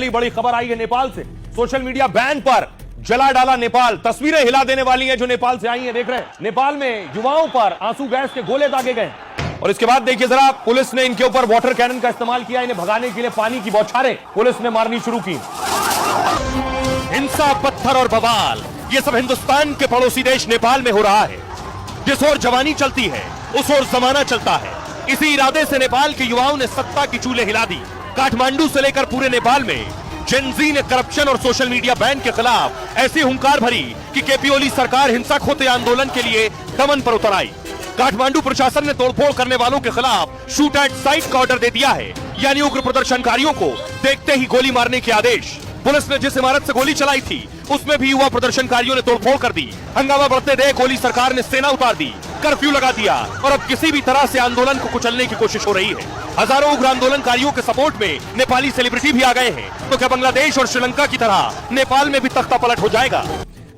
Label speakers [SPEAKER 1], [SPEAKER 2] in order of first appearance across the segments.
[SPEAKER 1] वाली बड़ी खबर आई है नेपाल से। सोशल मीडिया बैन पर जला डाला नेपाल। तस्वीरें हिला देने वाली हैं जो नेपाल से आई हैं, देख रहे हैं। नेपाल में युवाओं पर आंसू गैस के गोले दागे गए और इसके बाद देखिए जरा, पुलिस ने इनके ऊपर वाटर कैनन का इस्तेमाल किया। इन्हें भगाने के लिए पानी की बौछारें पुलिस ने मारनी शुरू की।
[SPEAKER 2] हिंसा, पत्थर और बवाल, ये सब हिंदुस्तान के पड़ोसी देश नेपाल में हो रहा है। जिस ओर जवानी चलती है उस ओर जमाना चलता है। इसी इरादे से नेपाल के युवाओं ने सत्ता की चूल्हे हिला दी। काठमांडू से लेकर पूरे नेपाल में जेनजी ने करप्शन और सोशल मीडिया बैन के खिलाफ ऐसी हुंकार भरी कि केपी ओली सरकार हिंसक होते आंदोलन के लिए दमन पर उतर आई। काठमांडू प्रशासन ने तोड़फोड़ करने वालों के खिलाफ शूट एट साइट का ऑर्डर दे दिया है, यानी उग्र प्रदर्शनकारियों को देखते ही गोली मारने के आदेश। पुलिस ने जिस इमारत से गोली चलाई थी उसमें भी युवा प्रदर्शनकारियों ने तोड़फोड़ कर दी। हंगामा बढ़ते देख ओली सरकार ने सेना उतार दी, कर्फ्यू लगा दिया और अब किसी भी तरह से आंदोलन को कुचलने की कोशिश हो रही है। हजारों उग्र आंदोलनकारियों के सपोर्ट में नेपाली सेलिब्रिटी भी आ गए हैं। तो क्या बांग्लादेश और श्रीलंका की तरह नेपाल में भी तख्ता पलट हो जाएगा?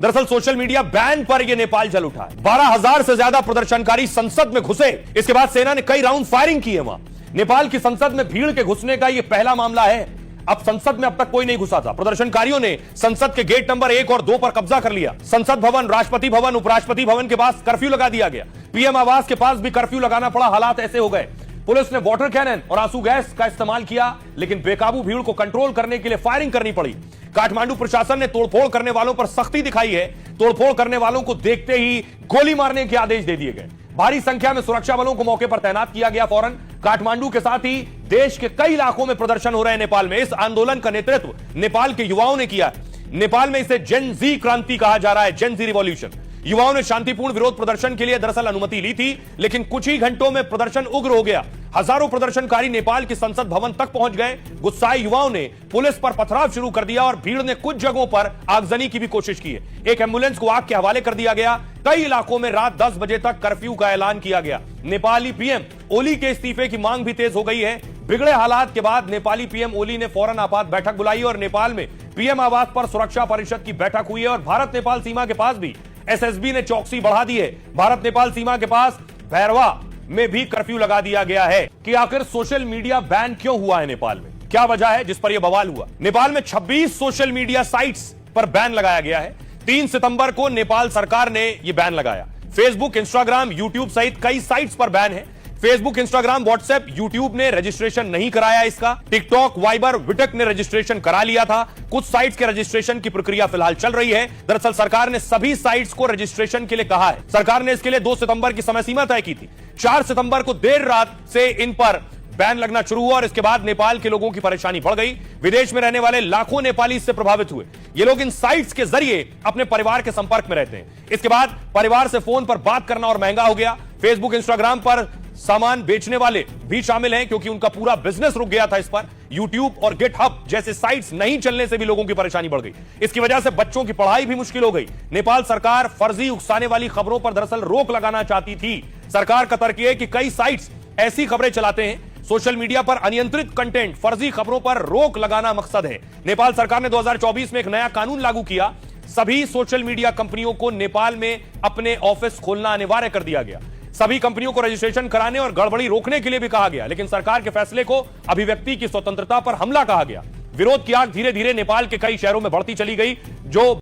[SPEAKER 1] दरअसल सोशल मीडिया बैन पर यह नेपाल जल उठा है। 12,000 से ज्यादा प्रदर्शनकारी संसद में घुसे। इसके बाद सेना ने कई राउंड फायरिंग की है। वहां नेपाल की संसद में भीड़ के घुसने का यह पहला मामला है। अब संसद में अब तक कोई नहीं घुसा था। प्रदर्शनकारियों ने संसद के गेट नंबर 1 और 2 पर कब्जा कर लिया। संसद भवन, राष्ट्रपति भवन, उपराष्ट्रपति भवन के पास कर्फ्यू लगा दिया गया। पीएम आवास के पास भी कर्फ्यू लगाना पड़ा। हालात ऐसे हो गए, पुलिस ने वाटर कैनन और आंसू गैस का इस्तेमाल किया, लेकिन बेकाबू भीड़ को कंट्रोल करने के लिए फायरिंग करनी पड़ी। काठमांडू प्रशासन ने तोड़फोड़ करने वालों पर सख्ती दिखाई है। तोड़फोड़ करने वालों को देखते ही गोली मारने के आदेश दे दिए गए। भारी संख्या में सुरक्षा बलों को मौके पर तैनात किया गया फौरन। काठमांडू के साथ ही देश के कई इलाकों में प्रदर्शन हो रहे हैं नेपाल में। इस आंदोलन का नेतृत्व नेपाल के युवाओं ने किया। नेपाल में इसे जेन जी क्रांति कहा जा रहा है, जेन जी रिवॉल्यूशन। युवाओं ने शांतिपूर्ण विरोध प्रदर्शन के लिए दरअसल अनुमति ली थी, लेकिन कुछ ही घंटों में प्रदर्शन उग्र हो गया। हजारों प्रदर्शनकारी नेपाल के संसद भवन तक पहुंच गए। गुस्साए युवाओं ने पुलिस पर पथराव शुरू कर दिया और भीड़ ने कुछ जगहों पर आगजनी की भी कोशिश की है। एक एम्बुलेंस को आग के हवाले कर दिया गया। कई इलाकों में रात 10 बजे तक कर्फ्यू का ऐलान किया गया। नेपाली पीएम ओली के इस्तीफे की मांग भी तेज हो गई है। बिगड़े हालात के बाद नेपाली पीएम ओली ने फौरन आपात बैठक बुलाई और नेपाल में पीएम आवास पर सुरक्षा परिषद की बैठक हुई है और भारत नेपाल सीमा के पास भी एसएसबी ने चौकसी बढ़ा दी है। भारत नेपाल सीमा के पास भैरवा में भी कर्फ्यू लगा दिया गया है। कि आखिर सोशल मीडिया बैन क्यों हुआ है नेपाल में, क्या वजह है जिस पर यह बवाल हुआ? नेपाल में 26 सोशल मीडिया साइट्स पर बैन लगाया गया है। 3 सितंबर को नेपाल सरकार ने यह बैन लगाया। फेसबुक, इंस्टाग्राम, यूट्यूब सहित कई साइट्स पर बैन है। फेसबुक, इंस्टाग्राम, व्हाट्सएप, यूट्यूब ने रजिस्ट्रेशन नहीं कराया इसका। टिकटॉक, वाइबर, विटक ने रजिस्ट्रेशन करा लिया था। कुछ साइट्स के रजिस्ट्रेशन की प्रक्रिया फिलहाल चल रही है। दरअसल सरकार ने सभी साइट्स को रजिस्ट्रेशन के लिए कहा है। सरकार ने इसके लिए 2 सितंबर की समय सीमा तय की थी। 4 सितंबर को देर रात से इन पर बैन लगना शुरू हुआ और इसके बाद नेपाल के लोगों की परेशानी बढ़ गई। विदेश में रहने वाले लाखों नेपाली इससे प्रभावित हुए। ये लोग इन साइट्स के जरिए अपने परिवार के संपर्क में रहते हैं। इसके बाद परिवार से फोन पर बात करना और महंगा हो गया। फेसबुक, इंस्टाग्राम पर सामान बेचने वाले भी शामिल हैं क्योंकि उनका पूरा बिजनेस रुक गया था इस पर। यूट्यूब और गिटहब जैसे साइट्स नहीं चलने से भी लोगों की परेशानी बढ़ गई। इसकी वजह से बच्चों की पढ़ाई भी मुश्किल हो गई। नेपाल सरकार फर्जी उकसाने वाली खबरों पर दरअसल रोक लगाना चाहती थी। सरकार का तर्क यह है कि कई साइट्स ऐसी खबरें चलाते हैं। सोशल मीडिया पर अनियंत्रित कंटेंट, फर्जी खबरों पर रोक लगाना मकसद है। नेपाल सरकार ने 2024 में एक नया कानून लागू किया। सभी सोशल मीडिया कंपनियों को नेपाल में अपने ऑफिस खोलना अनिवार्य कर दिया गया। सभी कंपनियों को रजिस्ट्रेशन कराने और गड़बड़ी रोकने के लिए भी कहा गया, लेकिन सरकार के फैसले को अभिव्यक्ति की स्वतंत्रता पर हमला कहा गया। विरोध की आग धीरे धीरे नेपाल के कई शहरों में बढ़ती चली गई। जो